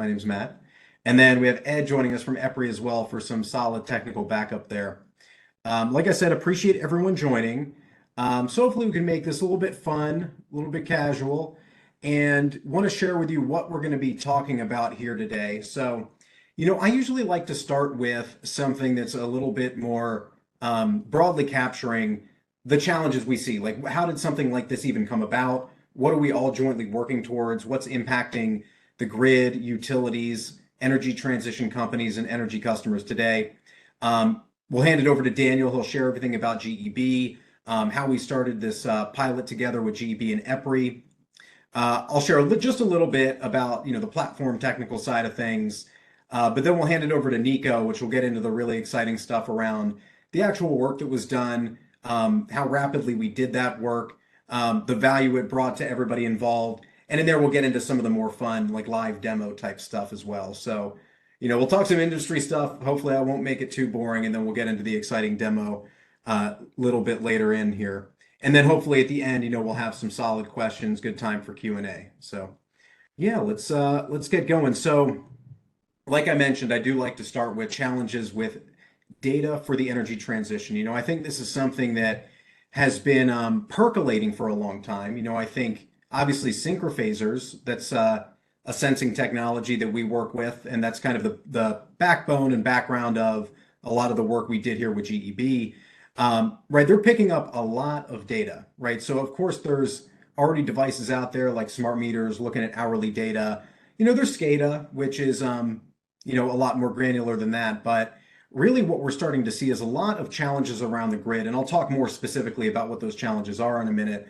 My name's Matt. And then we have Ed joining us from EPRI as well for some solid technical backup there. Like I said, appreciate everyone joining. So hopefully we can make this a little bit fun, a little bit casual, and want to share with you what we're going to be talking about here today. So, I usually like to start with something that's a little bit more broadly capturing the challenges we see. Like, how did something like this even come about? What are we all jointly working towards? What's impacting the grid, utilities, energy transition companies, and energy customers today? We'll hand it over to Daniel. He'll share everything about GEB, how we started this pilot together with GEB and EPRI. I'll share just a little bit about the platform technical side of things, but then we'll hand it over to Nico, which will get into the really exciting stuff around the actual work that was done, how rapidly we did that work, the value it brought to everybody involved. And in there, we'll get into some of the more fun, like live demo type stuff as well. So, we'll talk some industry stuff. Hopefully I won't make it too boring, and then we'll get into the exciting demo a little bit later in here. And then hopefully at the end, we'll have some solid questions, good time for Q&A. So yeah, let's get going. So like I mentioned, I do like to start with challenges with data for the energy transition. I think this is something that has been percolating for a long time. I think obviously synchrophasers, that's a sensing technology that we work with, and that's kind of the backbone and background of a lot of the work we did here with GEB. Right, they're picking up a lot of data, right? So of course there's already devices out there like smart meters looking at hourly data. There's SCADA, which is a lot more granular than that, but really what we're starting to see is a lot of challenges around the grid, and I'll talk more specifically about what those challenges are in a minute,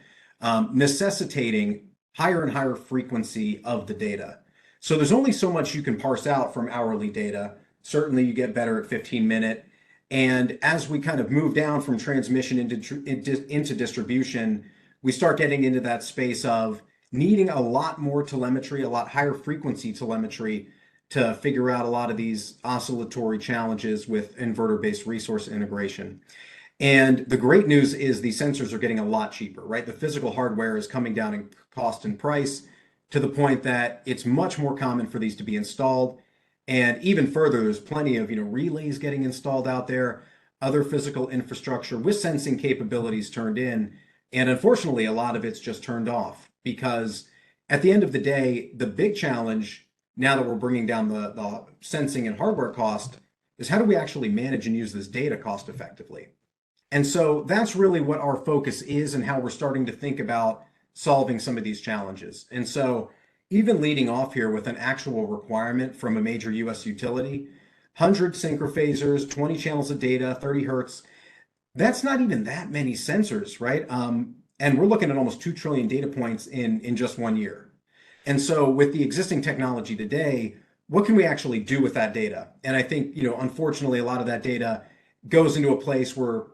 necessitating higher and higher frequency of the data. So there's only so much you can parse out from hourly data. Certainly you get better at 15-minute. And as we kind of move down from transmission into distribution, we start getting into that space of needing a lot more telemetry, a lot higher frequency telemetry to figure out a lot of these oscillatory challenges with inverter-based resource integration. And the great news is the sensors are getting a lot cheaper, right? The physical hardware is coming down in cost and price to the point that it's much more common for these to be installed. And even further, there's plenty of relays getting installed out there, other physical infrastructure with sensing capabilities turned in. And unfortunately, a lot of it's just turned off, because at the end of the day, the big challenge, now that we're bringing down the sensing and hardware cost, is how do we actually manage and use this data cost effectively? And so that's really what our focus is and how we're starting to think about solving some of these challenges. And so even leading off here with an actual requirement from a major US utility, 100 synchrophasers, 20 channels of data, 30 hertz, that's not even that many sensors, right? And we're looking at almost 2 trillion data points in just 1 year. And so with the existing technology today, what can we actually do with that data? And I think, unfortunately, a lot of that data goes into a place where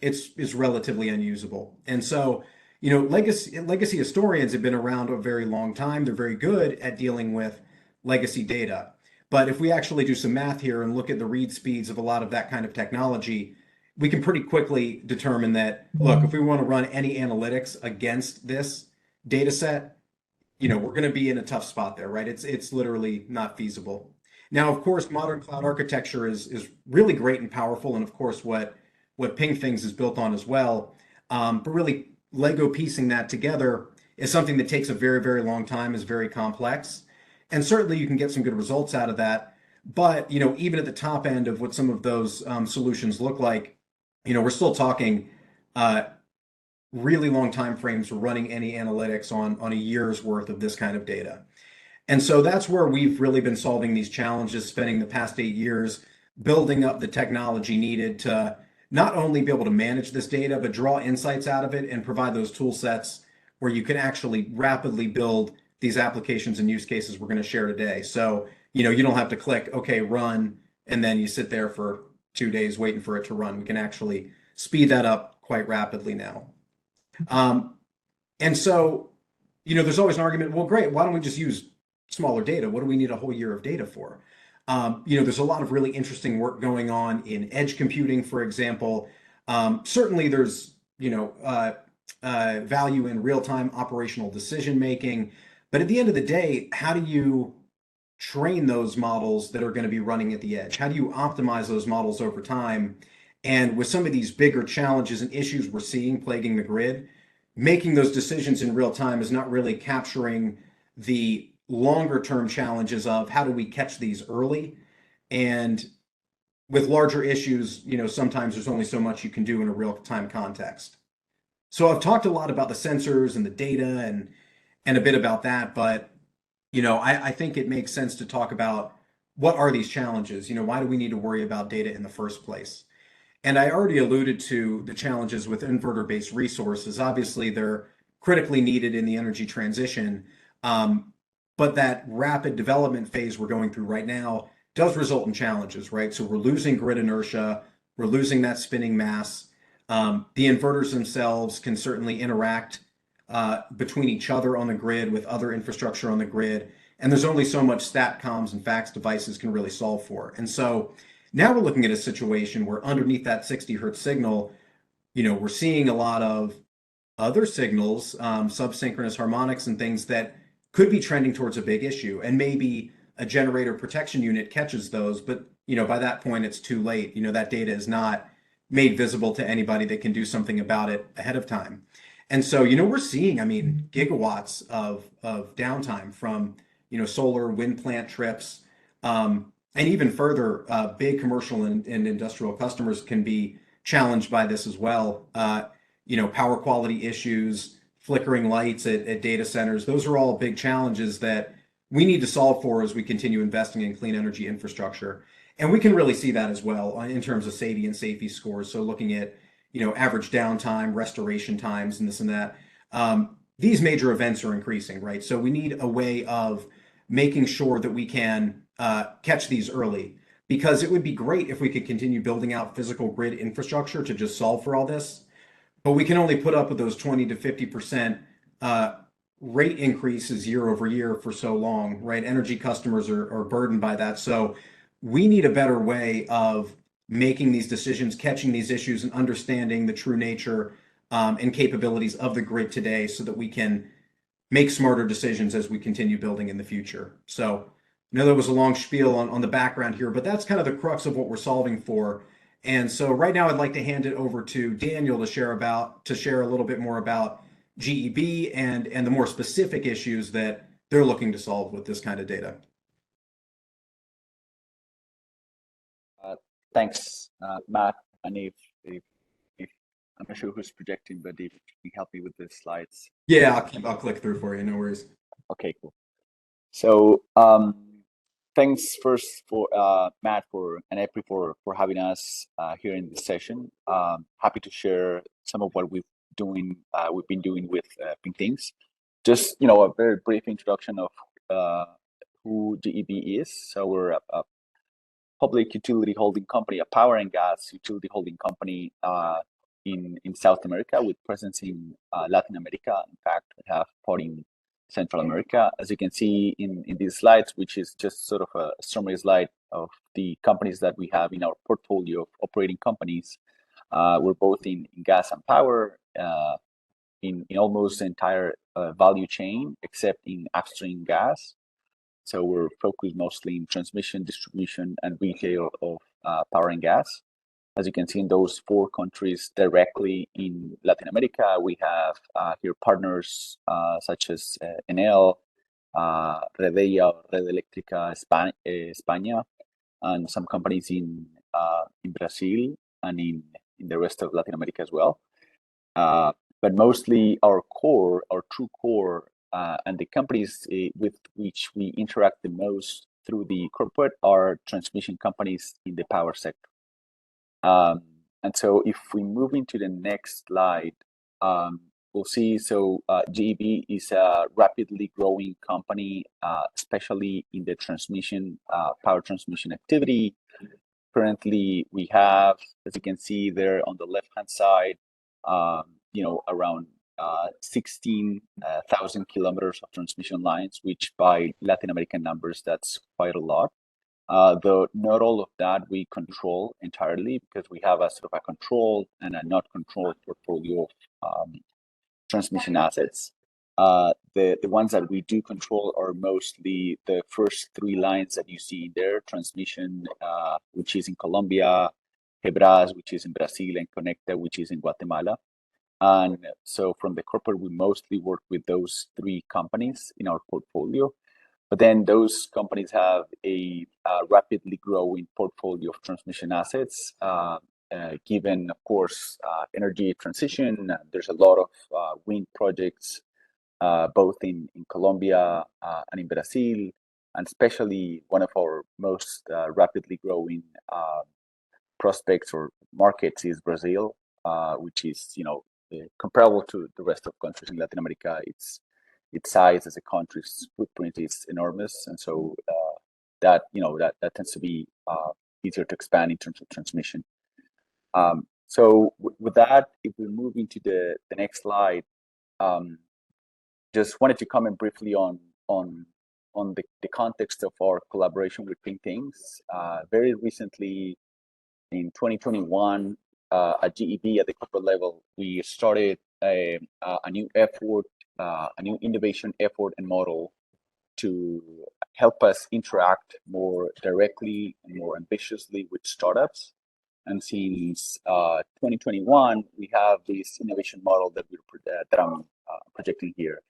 it's relatively unusable. And so, legacy historians have been around a very long time. They're very good at dealing with legacy data. But if we actually do some math here and look at the read speeds of a lot of that kind of technology, we can pretty quickly determine that, look, if we want to run any analytics against this data set, we're going to be in a tough spot there, right? It's literally not feasible. Now, of course, modern cloud architecture is really great and powerful, and of course what PingThings is built on as well. But really Lego piecing that together is something that takes a very, very long time, is very complex. And certainly you can get some good results out of that. But, even at the top end of what some of those solutions look like, we're still talking really long time frames for running any analytics on a year's worth of this kind of data. And so that's where we've really been solving these challenges, spending the past 8 years building up the technology needed to not only be able to manage this data, but draw insights out of it and provide those tool sets where you can actually rapidly build these applications and use cases we're going to share today. So, you don't have to click, okay, run, and then you sit there for 2 days waiting for it to run. We can actually speed that up quite rapidly now. And so, there's always an argument, well, great, why don't we just use smaller data? What do we need a whole year of data for? There's a lot of really interesting work going on in edge computing, for example. Certainly there's, value in real-time operational decision making. But at the end of the day, how do you train those models that are going to be running at the edge? How do you optimize those models over time? And with some of these bigger challenges and issues we're seeing plaguing the grid, making those decisions in real time is not really capturing the longer term challenges of how do we catch these early. And with larger issues, sometimes there's only so much you can do in a real time context. So I've talked a lot about the sensors and the data and a bit about that, but I think it makes sense to talk about what are these challenges? Why do we need to worry about data in the first place? And I already alluded to the challenges with inverter-based resources. Obviously, they're critically needed in the energy transition, but that rapid development phase we're going through right now does result in challenges, right? So we're losing grid inertia, we're losing that spinning mass. The inverters themselves can certainly interact between each other on the grid with other infrastructure on the grid. And there's only so much StatComs and fax devices can really solve for. And so now we're looking at a situation where underneath that 60 hertz signal, we're seeing a lot of other signals, subsynchronous harmonics and things that could be trending towards a big issue. And maybe a generator protection unit catches those, but by that point it's too late. That data is not made visible to anybody that can do something about it ahead of time. And so, we're seeing, gigawatts of downtime from, solar wind plant trips, and even further, big commercial and industrial customers can be challenged by this as well. Power quality issues, flickering lights at data centers, those are all big challenges that we need to solve for as we continue investing in clean energy infrastructure. And we can really see that as well in terms of SAIDI and safety scores. So looking at, average downtime, restoration times, and this and that. These major events are increasing, right? So we need a way of making sure that we can catch these early, because it would be great if we could continue building out physical grid infrastructure to just solve for all this. But we can only put up with those 20 to 50% rate increases year over year for so long, right? Energy customers are burdened by that. So we need a better way of making these decisions, catching these issues, and understanding the true nature and capabilities of the grid today so that we can make smarter decisions as we continue building in the future. So I know that was a long spiel on the background here, but that's kind of the crux of what we're solving for. And so right now I'd like to hand it over to Daniel to share a little bit more about GEB and the more specific issues that they're looking to solve with this kind of data. Thanks, Matt. And if I'm not sure who's projecting, but if you can help me with the slides. Yeah, I'll click through for you. No worries. Okay, cool. So thanks first for Matt and EPRI for having us here in this session. Happy to share some of what we've been doing with PingThings. Just a very brief introduction of who GEB is. So we're a public utility holding company, a power and gas utility holding company in South America with presence in Latin America. In fact, we have part in Central America. As you can see in these slides, which is just sort of a summary slide of the companies that we have in our portfolio of operating companies. We're both in gas and power, in almost the entire value chain, except in upstream gas. So we're focused mostly in transmission, distribution, and retail of power and gas. As you can see in those 4 countries directly in Latin America, we have here partners such as Enel, Redeia, Red Eléctrica España, and some companies in Brazil and in the rest of Latin America as well. But mostly our true core, and the companies with which we interact the most through the corporate are transmission companies in the power sector. And so if we move into the next slide, we'll see, so GEB is a rapidly growing company, especially in the power transmission activity. Currently, we have, as you can see there on the left-hand side, around 16,000 kilometers of transmission lines, which by Latin American numbers, that's quite a lot. Though not all of that we control entirely, because we have a sort of a controlled and a not controlled portfolio of transmission assets. The ones that we do control are mostly the first three lines that you see there: transmission, which is in Colombia, Hebras, which is in Brazil, and Conecta, which is in Guatemala. And so from the corporate, we mostly work with those three companies in our portfolio. But then those companies have a rapidly growing portfolio of transmission assets. Given, of course, energy transition, there's a lot of wind projects, both in Colombia and in Brazil, and especially one of our most rapidly growing prospects or markets is Brazil, which is comparable to the rest of countries in Latin America. Its size as a country's footprint is enormous, and so that tends to be easier to expand in terms of transmission. So with that, if we move into the next slide, just wanted to comment briefly on the context of our collaboration with PingThings. Very recently, in 2021, at GEB at the corporate level, we started a new effort, a new innovation effort and model to help us interact more directly and more ambitiously with startups. And since 2021, we have this innovation model that I'm projecting here.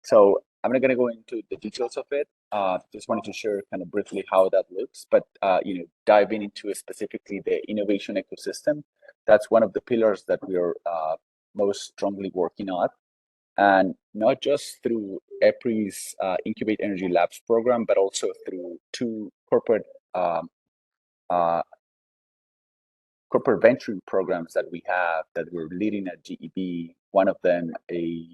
So I'm not going to go into the details of it. Just wanted to share kind of briefly how that looks, but diving into specifically the innovation ecosystem. That's one of the pillars that we are most strongly working on, and not just through EPRI's Incubatenergy Labs program, but also through two corporate venturing programs that we have that we're leading at GEB. One of them a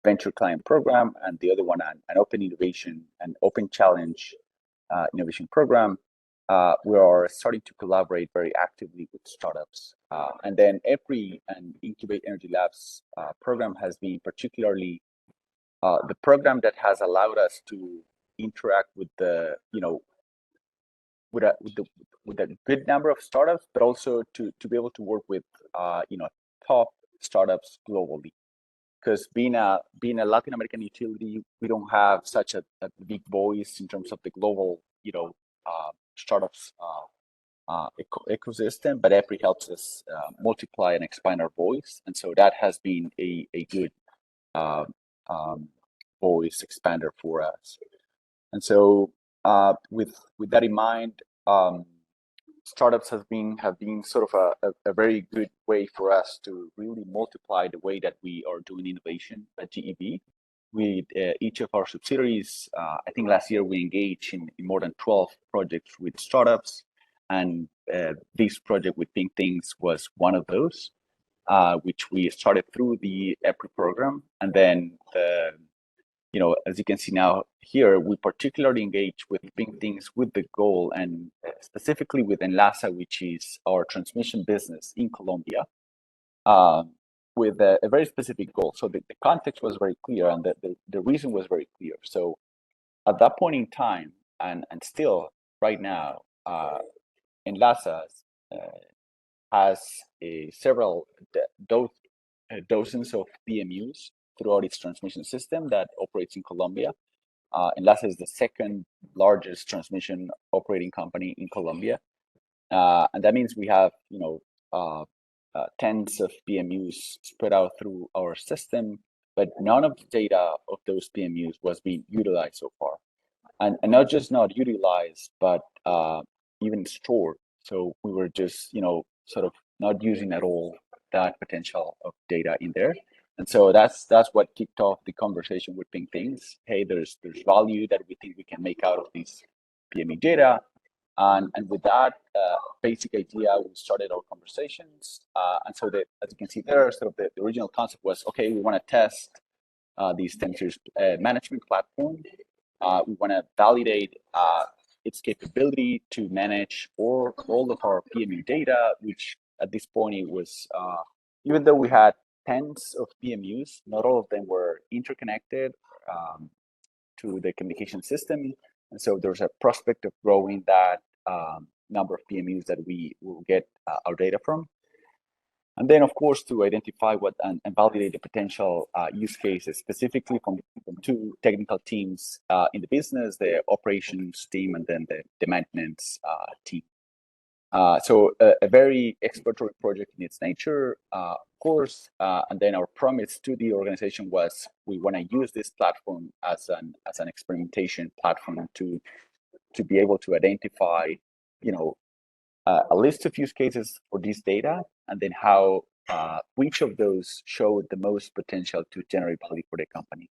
venture client program, and the other one an open innovation and open challenge innovation program. We are starting to collaborate very actively with startups. And then EPRI and Incubatenergy Labs program has been particularly the program that has allowed us to interact with with a good number of startups, but also to be able to work with top startups globally. Because being a Latin American utility, we don't have such a big voice in terms of the global startups ecosystem, but EPRI helps us multiply and expand our voice, and so that has been a good voice expander for us. And so with that in mind, startups have been sort of a very good way for us to really multiply the way that we are doing innovation at GEB. With each of our subsidiaries, I think last year we engaged in more than 12 projects with startups, and this project with PingThings was one of those, which we started through the EPRI program. And then as you can see now here, we particularly engage with PingThings with the goal, and specifically with Enlaza, which is our transmission business in Colombia, with a very specific goal. So the context was very clear, and the reason was very clear. So at that point in time, and still right now, Enlaza has several dozens of PMUs throughout its transmission system that operates in Colombia. Enlaza is the second largest transmission operating company in Colombia. And that means we have, tens of PMUs spread out through our system, but none of the data of those PMUs was being utilized so far. And not just not utilized, but even stored. So we were just, sort of not using at all that potential of data in there. And so that's what kicked off the conversation with PingThings. Hey, there's value that we think we can make out of these PME data. And with that basic idea, we started our conversations. And so as you can see there, sort of the original concept was, okay, we want to test these temperatures management platform. We want to validate its capability to manage all of our PMU data, which at this point it was, even though we had tens of PMUs, not all of them were interconnected to the communication system. And so there's a prospect of growing that number of PMUs that we will get our data from. And then, of course, to identify what and validate the potential use cases, specifically from two technical teams in the business, the operations team and then the maintenance team. So a very exploratory project in its nature, of course. And then our promise to the organization was we want to use this platform as an experimentation platform to be able to identify, a list of use cases for this data, and then how which of those showed the most potential to generate value for the company.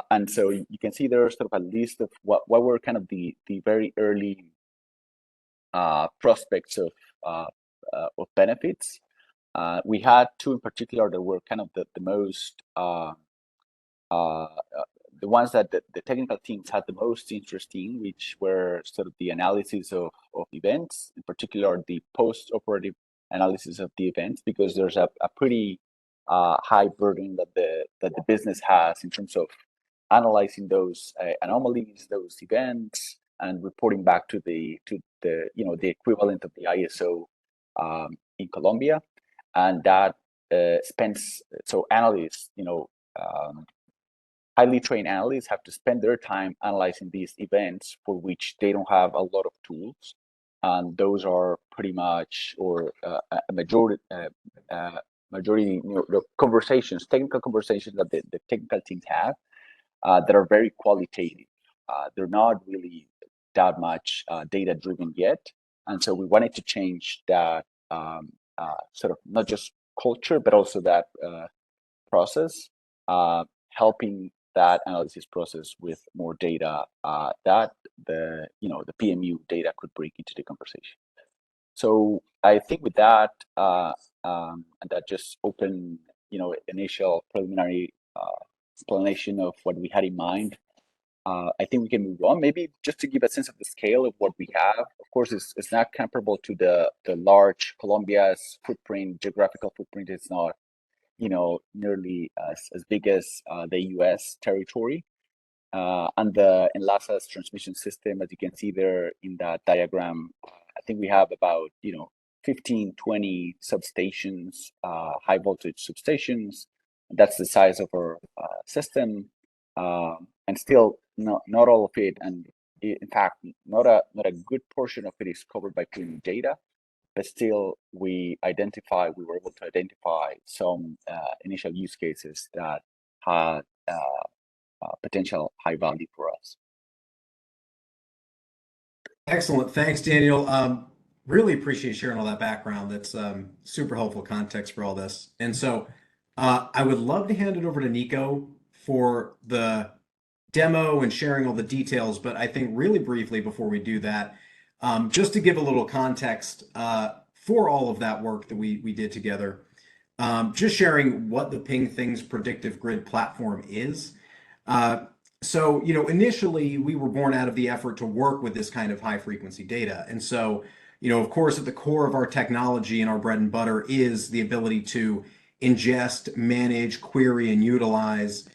And so you can see there's sort of a list of what were kind of the very early prospects of benefits. We had two in particular that were kind of the most the ones that the technical teams had the most interest in, which were sort of the analysis of events, in particular the post-operative analysis of the events, because there's a pretty high burden that the business has in terms of analyzing those anomalies, those events, and reporting back to the the equivalent of the ISO in Colombia, and that spends so analysts highly trained analysts have to spend their time analyzing these events for which they don't have a lot of tools, and those are pretty much or a majority the conversations, technical conversations that the technical teams have that are very qualitative. They're not really that much data driven yet, and so we wanted to change that sort of not just culture but also that process, helping that analysis process with more data that the PMU data could bring into the conversation. So I think with that, and that just open initial preliminary explanation of what we had in mind. I think we can move on. Maybe just to give a sense of the scale of what we have. Of course, it's not comparable to the large Colombia's footprint, geographical footprint. It's not nearly as big as the US territory. And the Enlaza's transmission system, as you can see there in that diagram, I think we have about 15, 20 substations, high voltage substations. That's the size of our system, and still not all of it, and in fact, not a good portion of it is covered by PMU data. But still, we were able to identify some initial use cases that had potential high value for us. Excellent. Thanks, Daniel. Really appreciate sharing all that background. That's super helpful context for all this. And so I would love to hand it over to Nico for the demo and sharing all the details. But I think really briefly before we do that, just to give a little context for all of that work that we did together, just sharing what the PingThings PredictiveGrid platform is. So, initially we were born out of the effort to work with this kind of high frequency data. And so, of course, at the core of our technology and our bread and butter is the ability to ingest, manage, query, and utilize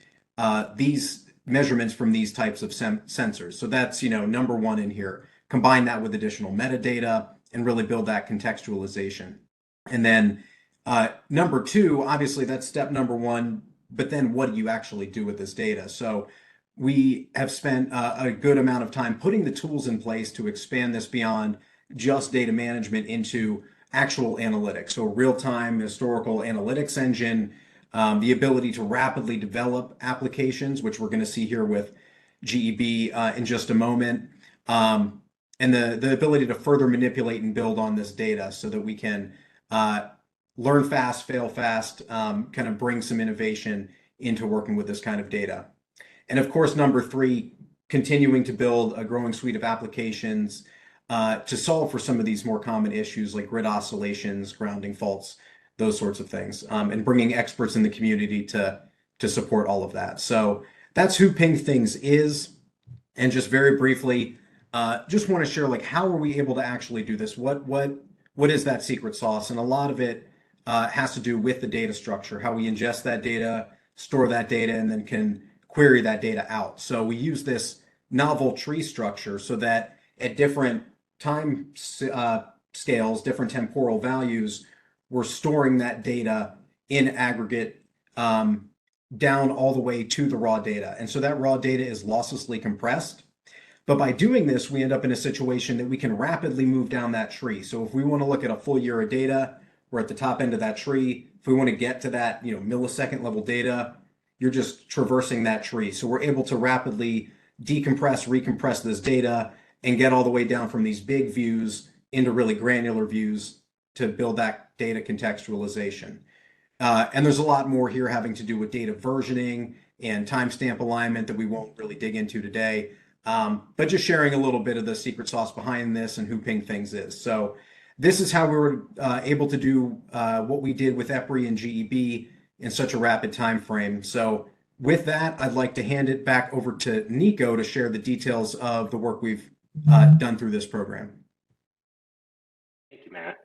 these measurements from these types of sensors. So that's, number one in here. Combine that with additional metadata and really build that contextualization. And then number two, obviously that's step number one, but then what do you actually do with this data? So we have spent a good amount of time putting the tools in place to expand this beyond just data management into actual analytics. So real-time historical analytics engine, the ability to rapidly develop applications, which we're going to see here with GEB in just a moment, and the ability to further manipulate and build on this data so that we can learn fast, fail fast, kind of bring some innovation into working with this kind of data. And of course, number three, continuing to build a growing suite of applications to solve for some of these more common issues like grid oscillations, grounding faults, those sorts of things, and bringing experts in the community to support all of that. So that's who PingThings is. And just very briefly, just want to share how are we able to actually do this? What is that secret sauce? And a lot of it has to do with the data structure, how we ingest that data, store that data, and then can query that data out. So we use this novel tree structure so that at different time scales, different temporal values, we're storing that data in aggregate down all the way to the raw data. And so that raw data is losslessly compressed. But by doing this, we end up in a situation that we can rapidly move down that tree. So if we want to look at a full year of data, we're at the top end of that tree. If we want to get to that, millisecond level data, you're just traversing that tree. So we're able to rapidly decompress, recompress this data and get all the way down from these big views into really granular views to build that data contextualization. And there's a lot more here having to do with data versioning and timestamp alignment that we won't really dig into today. But just sharing a little bit of the secret sauce behind this and who PingThings is. So this is how we were able to do what we did with EPRI and GEB in such a rapid time frame. So with that, I'd like to hand it back over to Nico to share the details of the work we've done through this program. Thank you, Matt.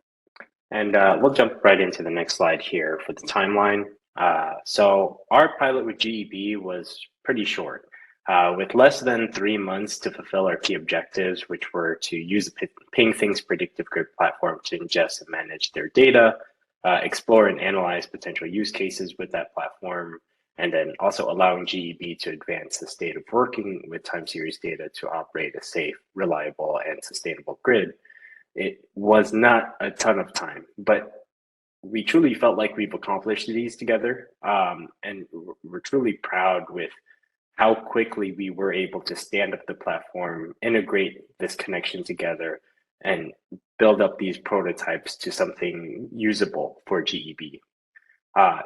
And we'll jump right into the next slide here for the timeline. So our pilot with GEB was pretty short, with less than 3 months to fulfill our key objectives, which were to use the PingThings PredictiveGrid platform to ingest and manage their data, explore and analyze potential use cases with that platform, and then also allowing GEB to advance the state of working with time series data to operate a safe, reliable, and sustainable grid. It was not a ton of time, but we truly felt like we've accomplished these together. And we're truly proud with how quickly we were able to stand up the platform, integrate this connection together, and build up these prototypes to something usable for GEB.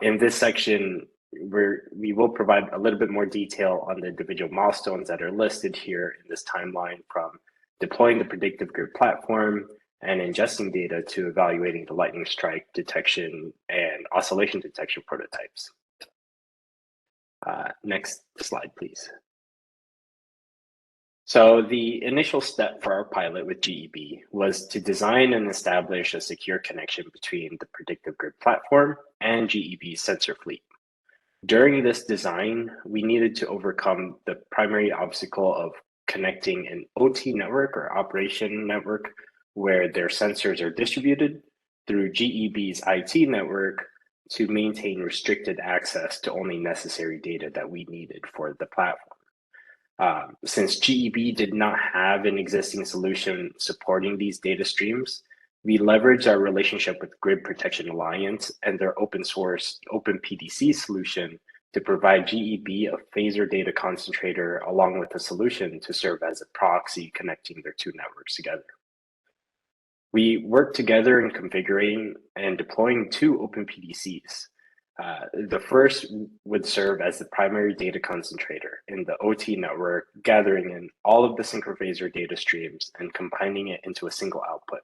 In this section, we will provide a little bit more detail on the individual milestones that are listed here in this timeline, from deploying the PredictiveGrid platform and ingesting data to evaluating the lightning strike detection and oscillation detection prototypes. Next slide, please. So the initial step for our pilot with GEB was to design and establish a secure connection between the PredictiveGrid platform and GEB's sensor fleet. During this design, we needed to overcome the primary obstacle of connecting an OT network or operation network where their sensors are distributed through GEB's IT network to maintain restricted access to only necessary data that we needed for the platform. Since GEB did not have an existing solution supporting these data streams, we leveraged our relationship with Grid Protection Alliance and their open source OpenPDC solution to provide GEB a phaser data concentrator along with a solution to serve as a proxy connecting their two networks together. We worked together in configuring and deploying two OpenPDCs. The first would serve as the primary data concentrator in the OT network, gathering in all of the synchrophaser data streams and combining it into a single output.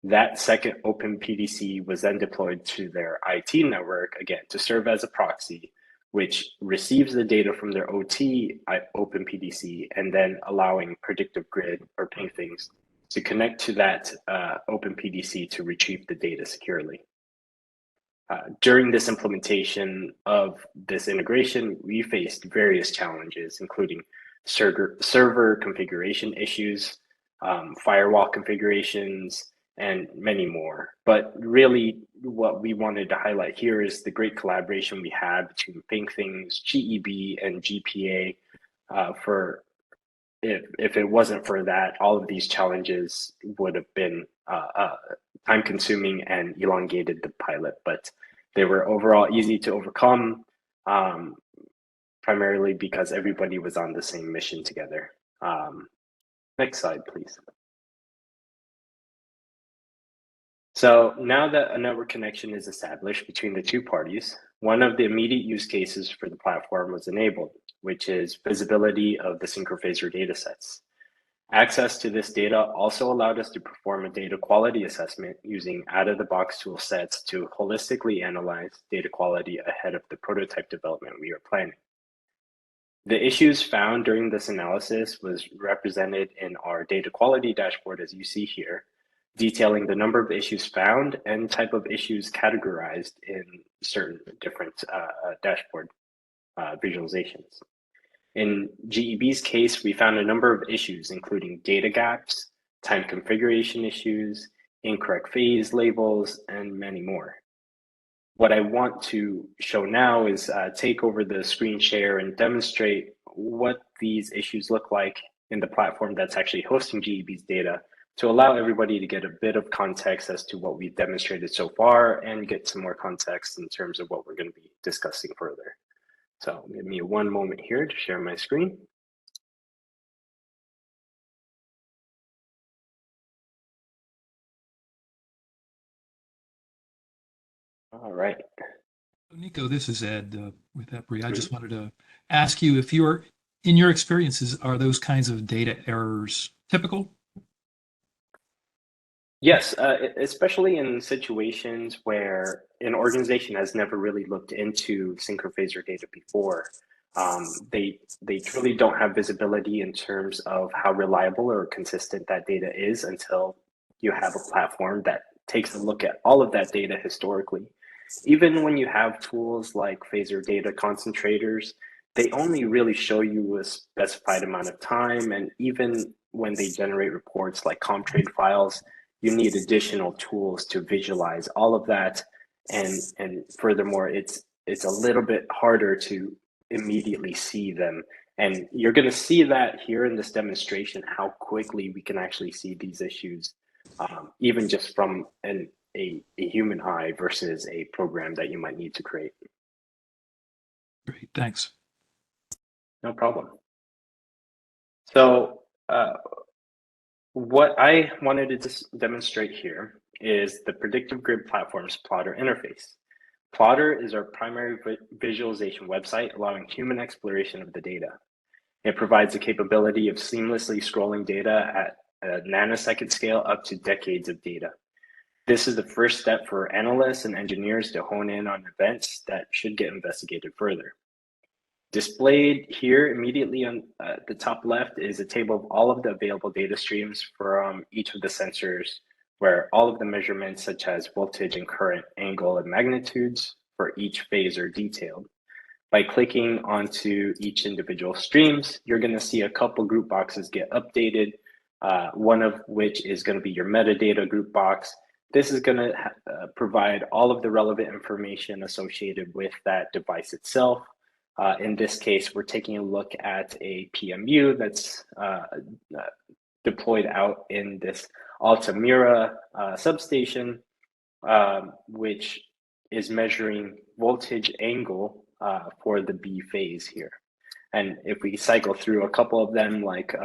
That second OpenPDC was then deployed to their IT network, again, to serve as a proxy, which receives the data from their OT OpenPDC and then allowing PredictiveGrid or PingThings to connect to that OpenPDC to retrieve the data securely. During this implementation of this integration, we faced various challenges, including server configuration issues, firewall configurations, and many more. But really, what we wanted to highlight here is the great collaboration we had between PingThings, GEB, and GPA. If it wasn't for that, all of these challenges would have been time-consuming and elongated the pilot. But they were overall easy to overcome, primarily because everybody was on the same mission together. Next slide, please. So now that a network connection is established between the two parties, one of the immediate use cases for the platform was enabled, which is visibility of the synchrophaser datasets. Access to this data also allowed us to perform a data quality assessment using out-of-the-box tool sets to holistically analyze data quality ahead of the prototype development we are planning. The issues found during this analysis was represented in our data quality dashboard, as you see here, detailing the number of issues found and type of issues categorized in certain different dashboard visualizations. In GEB's case, we found a number of issues, including data gaps, time configuration issues, incorrect phase labels, and many more. What I want to show now is take over the screen share and demonstrate what these issues look like in the platform that's actually hosting GEB's data, to allow everybody to get a bit of context as to what we've demonstrated so far and get some more context in terms of what we're going to be discussing further. So give me one moment here to share my screen. All right. Nico, this is Ed with EPRI. I just wanted to ask you if in your experiences, are those kinds of data errors typical? Yes, especially in situations where an organization has never really looked into synchrophasor data before. They truly don't have visibility in terms of how reliable or consistent that data is until you have a platform that takes a look at all of that data historically. Even when you have tools like phasor data concentrators, they only really show you a specified amount of time. And even when they generate reports like ComTrade files, you need additional tools to visualize all of that. And furthermore, it's a little bit harder to immediately see them. And you're going to see that here in this demonstration, how quickly we can actually see these issues, even just from a human eye versus a program that you might need to create. Great, thanks. No problem. So what I wanted to demonstrate here is the PredictiveGrid platform's plotter interface. Plotter is our primary visualization website, allowing human exploration of the data. It provides the capability of seamlessly scrolling data at a nanosecond scale up to decades of data. This is the first step for analysts and engineers to hone in on events that should get investigated further. Displayed here immediately on the top left is a table of all of the available data streams from each of the sensors, where all of the measurements such as voltage and current, angle, and magnitudes for each phase are detailed. By clicking onto each individual streams, you're going to see a couple group boxes get updated, one of which is going to be your metadata group box. This is going to provide all of the relevant information associated with that device itself. In this case, we're taking a look at a PMU that's deployed out in this Altamira substation, which is measuring voltage angle for the B phase here. And if we cycle through a couple of them, like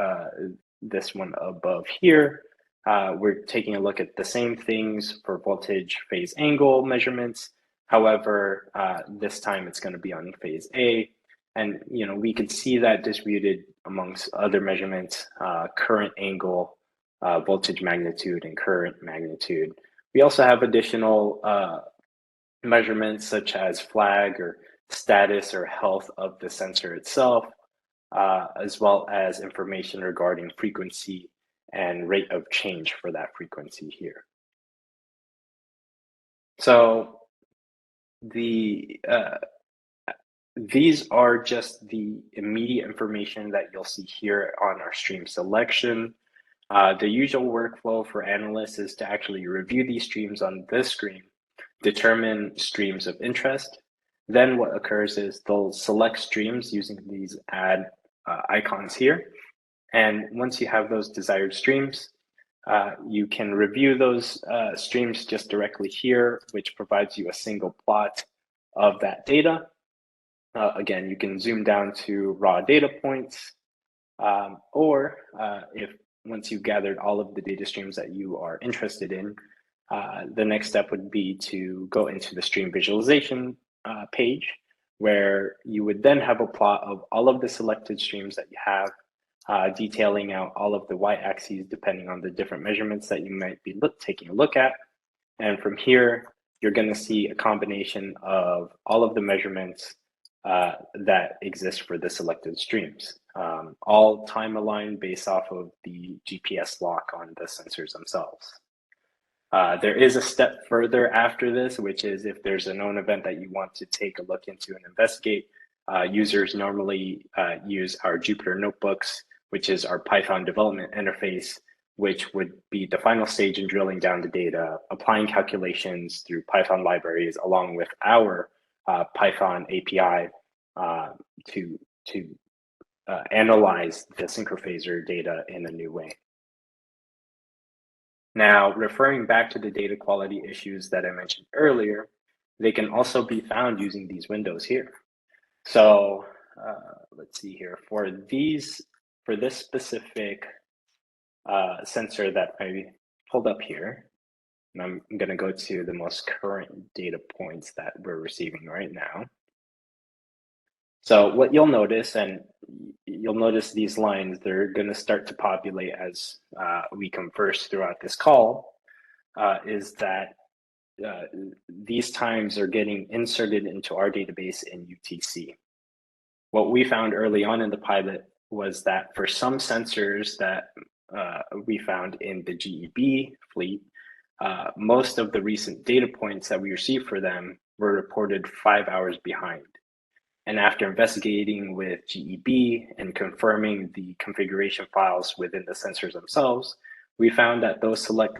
this one above here, we're taking a look at the same things for voltage phase angle measurements. However, this time it's going to be on phase A. And we can see that distributed amongst other measurements, current angle, voltage magnitude, and current magnitude. We also have additional measurements such as flag or status or health of the sensor itself, as well as information regarding frequency and rate of change for that frequency here. So these are just the immediate information that you'll see here on our stream selection. The usual workflow for analysts is to actually review these streams on this screen, determine streams of interest. Then what occurs is they'll select streams using these add icons here. And once you have those desired streams, you can review those streams just directly here, which provides you a single plot of that data. Again, you can zoom down to raw data points, or if once you've gathered all of the data streams that you are interested in, the next step would be to go into the stream visualization page, where you would then have a plot of all of the selected streams that you have, detailing out all of the y-axes depending on the different measurements that you might be taking a look at. And from here, you're going to see a combination of all of the measurements that exist for the selected streams, all time aligned based off of the GPS lock on the sensors themselves. There is a step further after this, which is if there's a known event that you want to take a look into and investigate, users normally use our Jupyter notebooks, which is our Python development interface, which would be the final stage in drilling down the data, applying calculations through Python libraries along with our Python API to analyze the synchrophaser data in a new way. Now, referring back to the data quality issues that I mentioned earlier, they can also be found using these windows here. So let's see here. For this specific sensor that I pulled up here, and I'm going to go to the most current data points that we're receiving right now. So what you'll notice, and you'll notice these lines, they're going to start to populate as we converse throughout this call, is that these times are getting inserted into our database in UTC. What we found early on in the pilot was that for some sensors that we found in the GEB fleet, most of the recent data points that we received for them were reported 5 hours behind. And after investigating with GEB and confirming the configuration files within the sensors themselves, we found that those select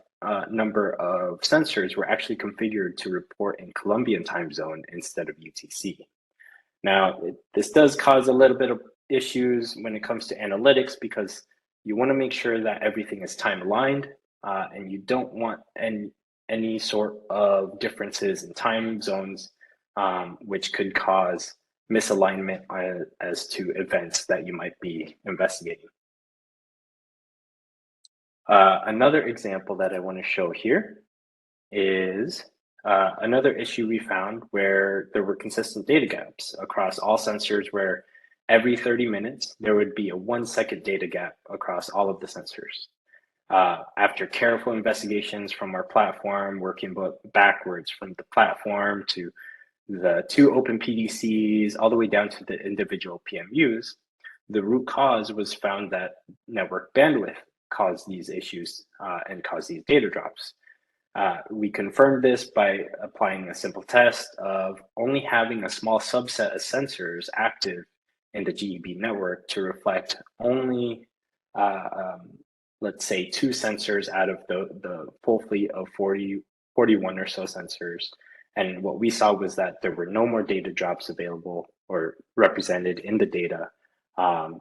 number of sensors were actually configured to report in Colombian time zone instead of UTC. Now, this does cause a little bit of issues when it comes to analytics because you want to make sure that everything is time aligned and you don't want any sort of differences in time zones, which could cause misalignment as to events that you might be investigating. Another example that I want to show here is another issue we found where there were consistent data gaps across all sensors where every 30 minutes, there would be a 1 second data gap across all of the sensors. After careful investigations from our platform, working backwards from the platform to the 2 open PDCs, all the way down to the individual PMUs, the root cause was found that network bandwidth caused these issues and caused these data drops. We confirmed this by applying a simple test of only having a small subset of sensors active in the GEB network to reflect only, let's say, 2 sensors out of the full fleet of 41 or so sensors. And what we saw was that there were no more data drops available or represented in the data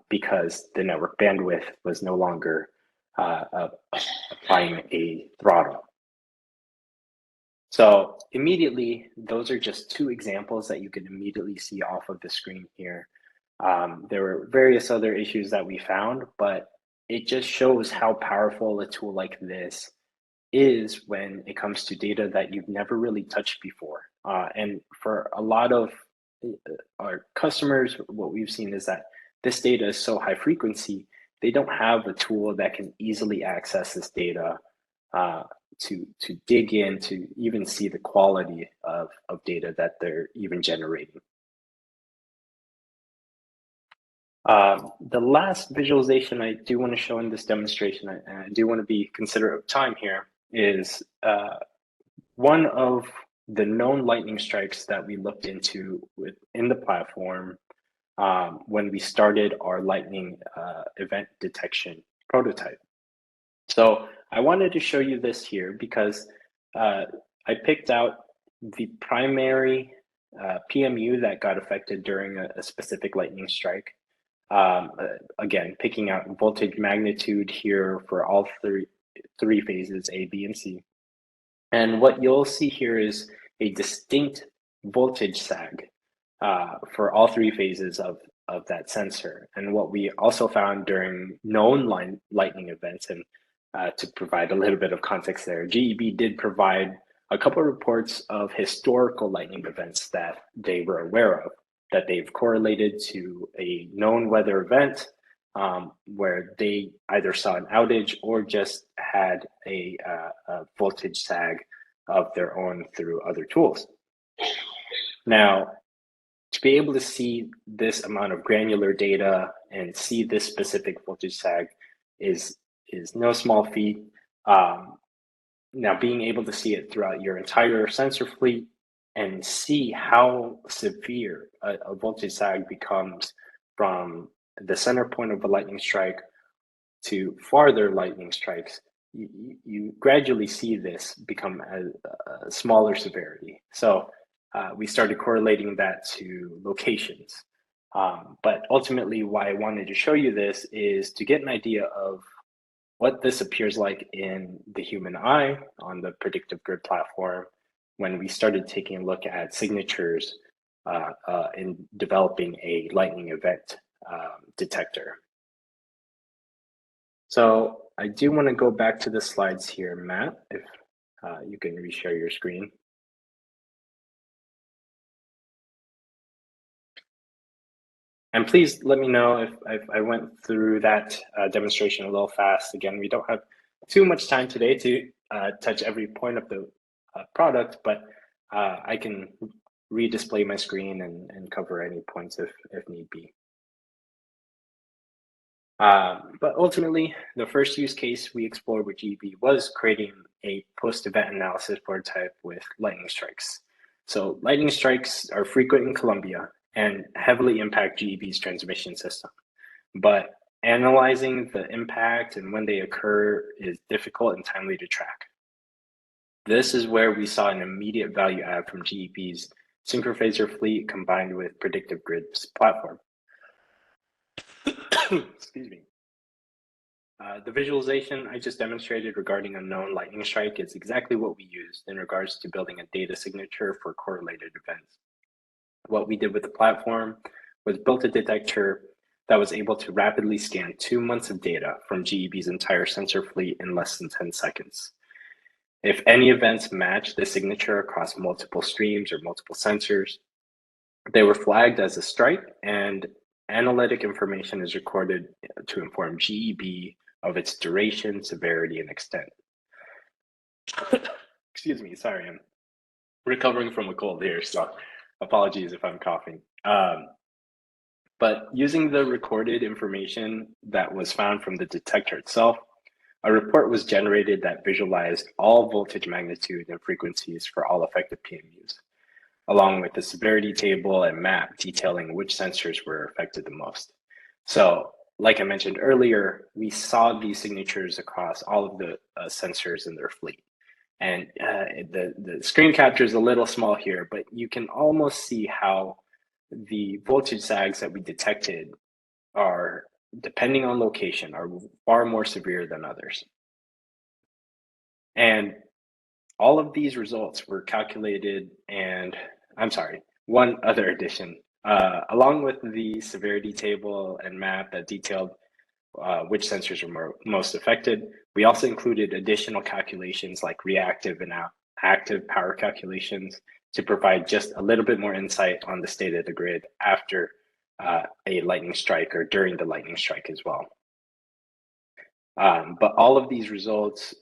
because the network bandwidth was no longer applying a throttle. So immediately, those are just 2 examples that you can immediately see off of the screen here. There were various other issues that we found, but it just shows how powerful a tool like this is when it comes to data that you've never really touched before. And for a lot of our customers, what we've seen is that this data is so high frequency, they don't have a tool that can easily access this data to dig in, to even see the quality of data that they're even generating. The last visualization I do want to show in this demonstration, and I do want to be considerate of time here, is one of the known lightning strikes that we looked into within the platform when we started our lightning event detection prototype. So I wanted to show you this here because I picked out the primary PMU that got affected during a specific lightning strike. Again, picking out voltage magnitude here for all three phases, A, B, and C. And what you'll see here is a distinct voltage sag for all 3 phases of that sensor. And what we also found during known lightning events, and to provide a little bit of context there, GEB did provide a couple of reports of historical lightning events that they were aware of, that they've correlated to a known weather event where they either saw an outage or just had a voltage sag of their own through other tools. Now, to be able to see this amount of granular data and see this specific voltage sag is no small feat. Now, being able to see it throughout your entire sensor fleet and see how severe a voltage sag becomes from the center point of a lightning strike to farther lightning strikes you gradually see this become a smaller severity. So we started correlating that to locations. But ultimately, why I wanted to show you this is to get an idea of what this appears like in the human eye on the PredictiveGrid platform when we started taking a look at signatures in developing a lightning event detector. So I do want to go back to the slides here, Matt, if you can reshare your screen. And please let me know if I went through that demonstration a little fast. Again, we don't have too much time today to touch every point of the product, but I can redisplay my screen and cover any points if need be. But ultimately, the first use case we explored with GEB was creating a post-event analysis prototype with lightning strikes. So lightning strikes are frequent in Colombia and heavily impact GEB's transmission system. But analyzing the impact and when they occur is difficult and timely to track. This is where we saw an immediate value add from GEB's synchrophaser fleet combined with PredictiveGrid's platform. Excuse me. The visualization I just demonstrated regarding a known lightning strike is exactly what we used in regards to building a data signature for correlated events. What we did with the platform was built a detector that was able to rapidly scan 2 months of data from GEB's entire sensor fleet in less than 10 seconds. If any events match the signature across multiple streams or multiple sensors, they were flagged as a strike, and analytic information is recorded to inform GEB of its duration, severity, and extent. Excuse me, sorry, I'm recovering from a cold here, so apologies if I'm coughing. But using the recorded information that was found from the detector itself, a report was generated that visualized all voltage magnitude and frequencies for all affected PMUs, along with the severity table and map detailing which sensors were affected the most. So, like I mentioned earlier, we saw these signatures across all of the sensors in their fleet. And the screen capture is a little small here, but you can almost see how the voltage sags that we detected are, depending on location, are far more severe than others. And all of these results were calculated, and I'm sorry, one other addition, along with the severity table and map that detailed which sensors were most affected. We also included additional calculations like reactive and active power calculations to provide just a little bit more insight on the state of the grid after a lightning strike or during the lightning strike as well. But all of these results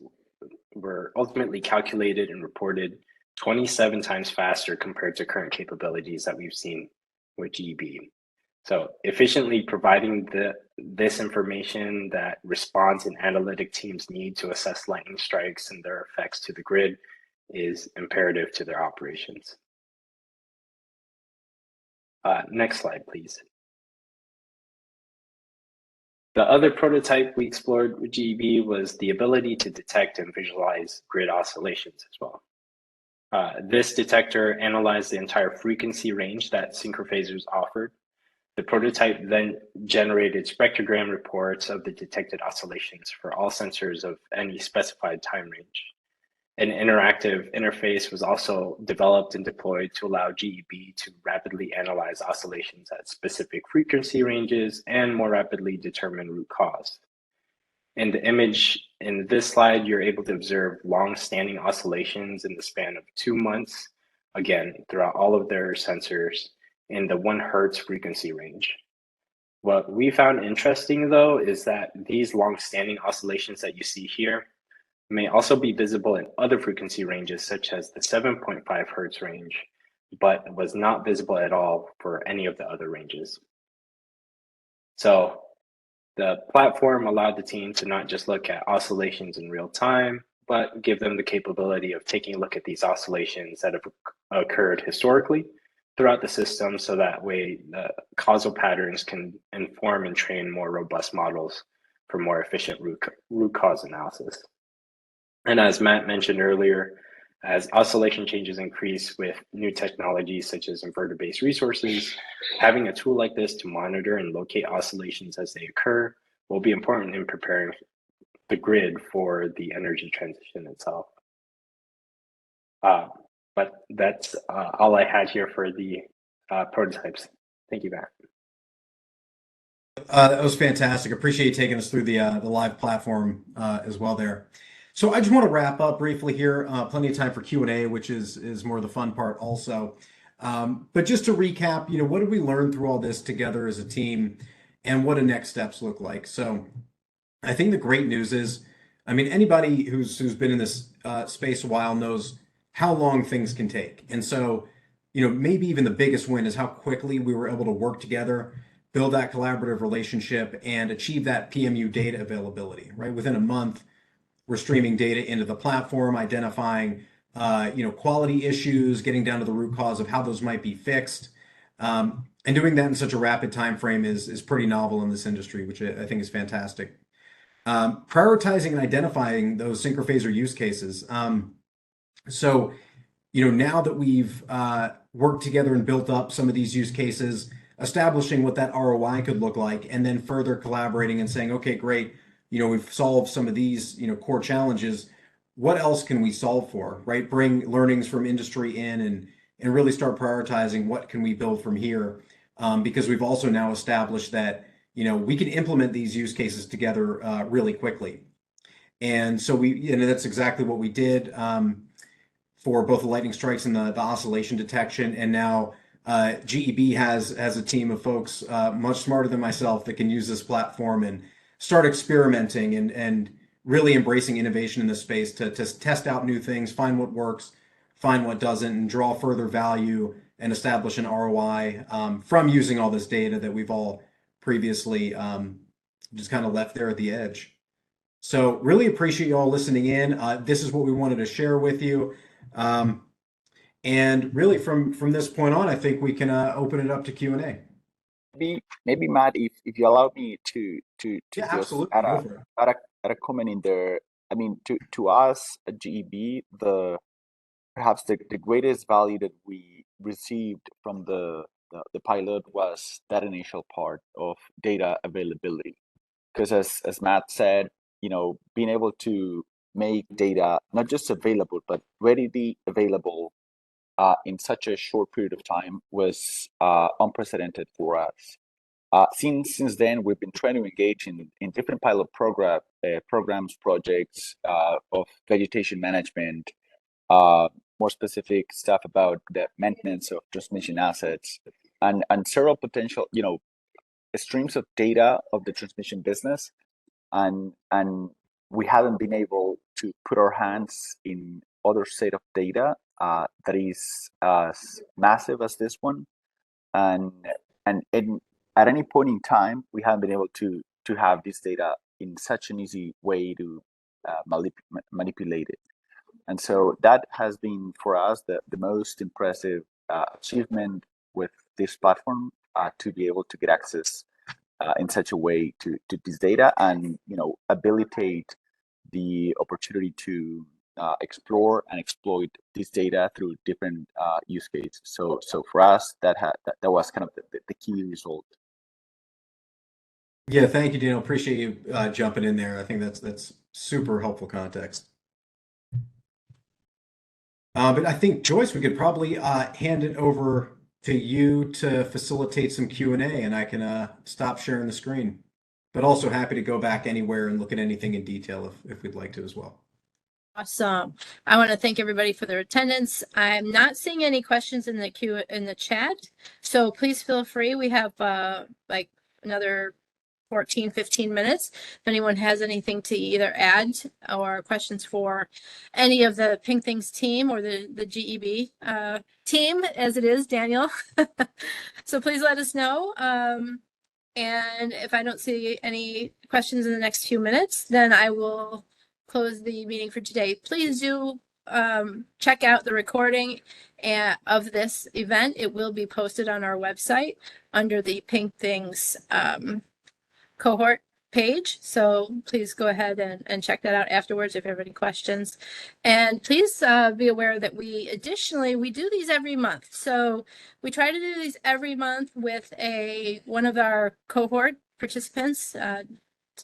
were ultimately calculated and reported 27 times faster compared to current capabilities that we've seen with GEB. So efficiently providing this information that response and analytic teams need to assess lightning strikes and their effects to the grid is imperative to their operations. Next slide, please. The other prototype we explored with GEB was the ability to detect and visualize grid oscillations as well. This detector analyzed the entire frequency range that synchrophasers offered. The prototype then generated spectrogram reports of the detected oscillations for all sensors of any specified time range. An interactive interface was also developed and deployed to allow GEB to rapidly analyze oscillations at specific frequency ranges and more rapidly determine root cause. In the image in this slide, you're able to observe long-standing oscillations in the span of 2 months, again, throughout all of their sensors in the 1 Hertz frequency range. What we found interesting, though, is that these long-standing oscillations that you see here may also be visible in other frequency ranges, such as the 7.5 Hertz range, but was not visible at all for any of the other ranges. So the platform allowed the team to not just look at oscillations in real time, but give them the capability of taking a look at these oscillations that have occurred historically throughout the system, so that way the causal patterns can inform and train more robust models for more efficient root cause analysis. And as Matt mentioned earlier, as oscillation changes increase with new technologies such as inverter-based resources, having a tool like this to monitor and locate oscillations as they occur will be important in preparing the grid for the energy transition itself. But that's all I had here for the prototypes. Thank you, Matt. That was fantastic. Appreciate you taking us through the live platform as well there. So I just want to wrap up briefly here. Plenty of time for Q&A, which is more the fun part also. But just to recap, what did we learn through all this together as a team, and what do next steps look like? So I think the great news is, I mean, anybody who's been in this space a while knows how long things can take. And so, maybe even the biggest win is how quickly we were able to work together, build that collaborative relationship, and achieve that PMU data availability, right? Within a month, we're streaming data into the platform, identifying, quality issues, getting down to the root cause of how those might be fixed. And doing that in such a rapid time frame is pretty novel in this industry, which I think is fantastic. Prioritizing and identifying those synchrophasor use cases. So, now that we've worked together and built up some of these use cases, establishing what that ROI could look like, and then further collaborating and saying, okay, great, we've solved some of these, core challenges. What else can we solve for, right? Bring learnings from industry in and really start prioritizing what can we build from here. Because we've also now established that, we can implement these use cases together really quickly. And so that's exactly what we did for both the lightning strikes and the oscillation detection. And now GEB has a team of folks much smarter than myself that can use this platform and start experimenting and really embracing innovation in this space to test out new things, find what works, find what doesn't, and draw further value and establish an ROI from using all this data that we've all previously just kind of left there at the edge. So really appreciate you all listening in. This is what we wanted to share with you. And really from this point on, I think we can open it up to Q&A. Maybe Matt, if you allow me to Yeah, just absolutely. add a comment in there. I mean, to us at GEB, perhaps the greatest value that we received from the pilot was that initial part of data availability. Because as Matt said, being able to make data not just available, but readily available in such a short period of time was unprecedented for us. Since then, we've been trying to engage in different pilot programs, projects of vegetation management, more specific stuff about the maintenance of transmission assets, and several potential, streams of data of the transmission business, and we haven't been able to put our hands in other set of data that is as massive as this one, and at any point in time, we haven't been able to have this data in such an easy way to manipulate it. And so that has been for us the most impressive achievement with this platform, to be able to get access in such a way to this data, and habilitate the opportunity to explore and exploit this data through different use cases. So for us, that was kind of the key result. Yeah, thank you, Daniel. Appreciate you jumping in there. I think that's super helpful context. But I think, Joyce, we could probably hand it over to you to facilitate some Q&A, and I can stop sharing the screen. But also happy to go back anywhere and look at anything in detail if we'd like to as well. Awesome. I want to thank everybody for their attendance. I'm not seeing any questions in the chat, so please feel free. We have like another 14-15 minutes. If anyone has anything to either add or questions for any of the PingThings team or the GEB team, as it is, Daniel. So please let us know. And if I don't see any questions in the next few minutes, then I will close the meeting for today. Please do check out the recording of this event. It will be posted on our website under the PingThings cohort page. So please go ahead and check that out afterwards if you have any questions. And please be aware that we do these every month. So we try to do these every month with one of our cohort participants,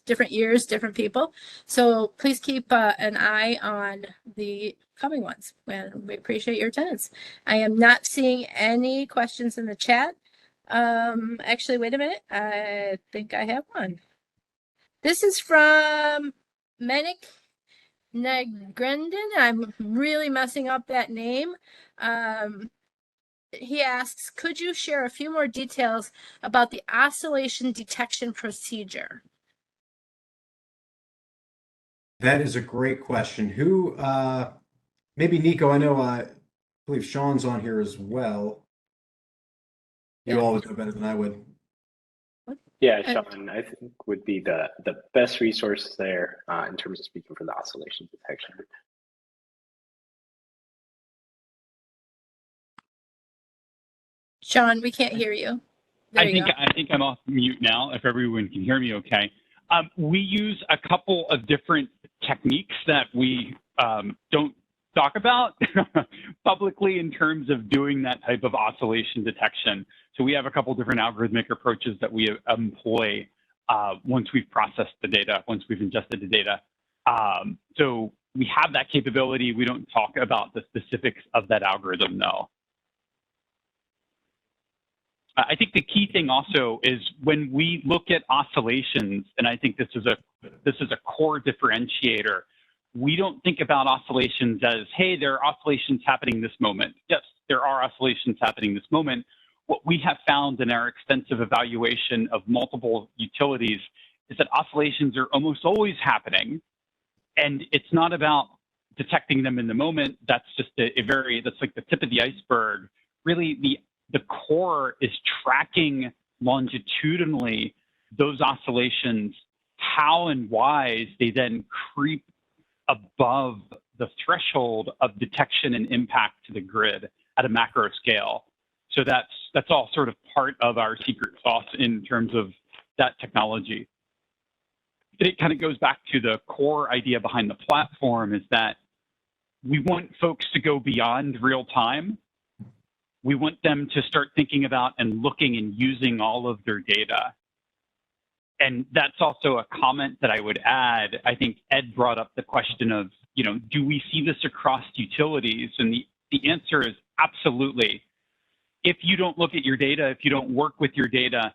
different years, different people. So please keep an eye on the coming ones. And we appreciate your attendance. I am not seeing any questions in the chat. Actually, wait a minute. I think I have one. This is from Menik Nagrendon. I'm really messing up that name. He asks, could you share a few more details about the oscillation detection procedure? That is a great question. Who, maybe Nico, I know, I believe Sean's on here as well. You all would know better than I would. Yeah, Sean, I think would be the best resource there in terms of speaking for the oscillation detection. Sean, we can't hear you. There you go. I think I'm off mute now, if everyone can hear me okay. We use a couple of different techniques that we don't talk about publicly in terms of doing that type of oscillation detection. So we have a couple different algorithmic approaches that we employ once we've processed the data, once we've ingested the data. So we have that capability. We don't talk about the specifics of that algorithm, no. I think the key thing also is when we look at oscillations, and I think this is a core differentiator. We don't think about oscillations as, hey, there are oscillations happening this moment. Yes, there are oscillations happening this moment. What we have found in our extensive evaluation of multiple utilities is that oscillations are almost always happening, and it's not about detecting them in the moment. That's just that's like the tip of the iceberg. Really, the core is tracking longitudinally those oscillations, how and why they then creep above the threshold of detection and impact to the grid at a macro scale. So that's all sort of part of our secret sauce in terms of that technology. It kind of goes back to the core idea behind the platform, is that we want folks to go beyond real time. We want them to start thinking about and looking and using all of their data. And that's also a comment that I would add. I think Ed brought up the question of, do we see this across utilities? And the answer is absolutely. If you don't look at your data, if you don't work with your data,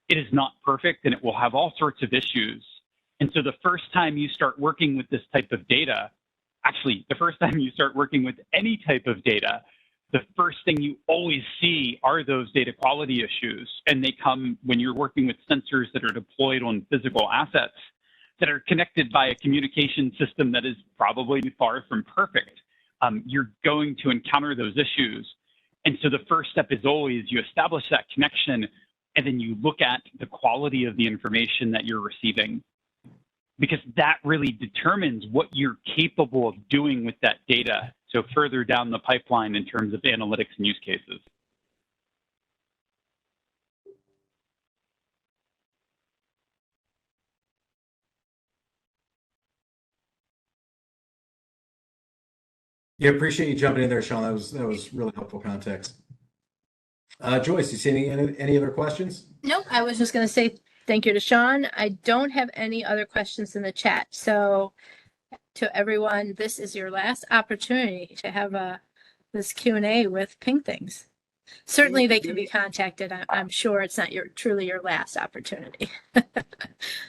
it is not perfect and it will have all sorts of issues. And so the first time you start working with this type of data, actually, the first time you start working with any type of data, the first thing you always see are those data quality issues. And they come when you're working with sensors that are deployed on physical assets that are connected by a communication system that is probably far from perfect. You're going to encounter those issues. And so the first step is always you establish that connection, and then you look at the quality of the information that you're receiving, because that really determines what you're capable of doing with that data. So further down the pipeline in terms of analytics and use cases. Yeah, appreciate you jumping in there, Sean. That was really helpful context. Joyce, you see any other questions? No, I was just going to say thank you to Sean. I don't have any other questions in the chat. So to everyone, this is your last opportunity to have this Q&A with PingThings. Certainly they can be contacted. I'm sure it's not truly your last opportunity.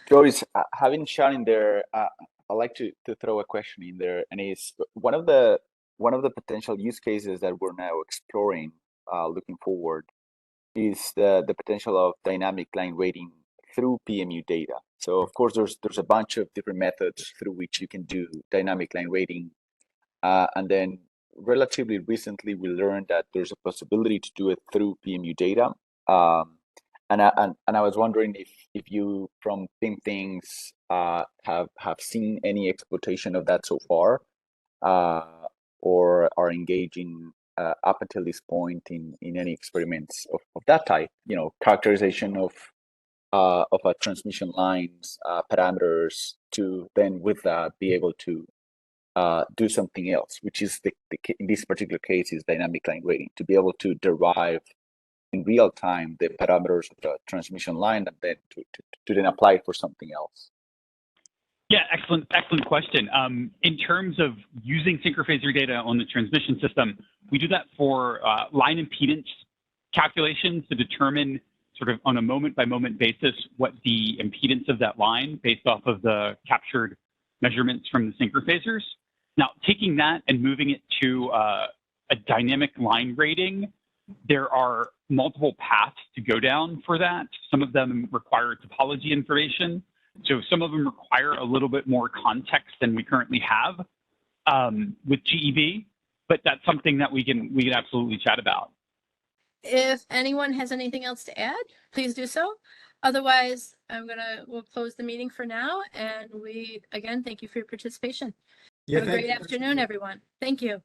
Joyce, having Sean in there, I'd like to throw a question in there, and it's one of the potential use cases that we're now exploring, looking forward, is the potential of dynamic line rating through PMU data. So of course, there's a bunch of different methods through which you can do dynamic line rating, and then relatively recently we learned that there's a possibility to do it through PMU data. And I was wondering if you from PingThings have seen any exploitation of that so far, or are engaging up until this point in any experiments of that type, characterization of of a transmission line's parameters to then with that be able to do something else, which is in this particular case is dynamic line rating, to be able to derive in real time the parameters of the transmission line and then to then apply it for something else. Yeah, excellent question. In terms of using synchrophasor data on the transmission system, we do that for line impedance calculations to determine sort of on a moment-by-moment basis what the impedance of that line based off of the captured measurements from the synchrophasors. Now, taking that and moving it to a dynamic line rating, there are multiple paths to go down for that. Some of them require topology information. So some of them require a little bit more context than we currently have with GEB, but that's something that we can absolutely chat about. If anyone has anything else to add, please do so. Otherwise, we'll close the meeting for now. And we, again, thank you for your participation. Yeah, Have a great afternoon, everyone. Thank you.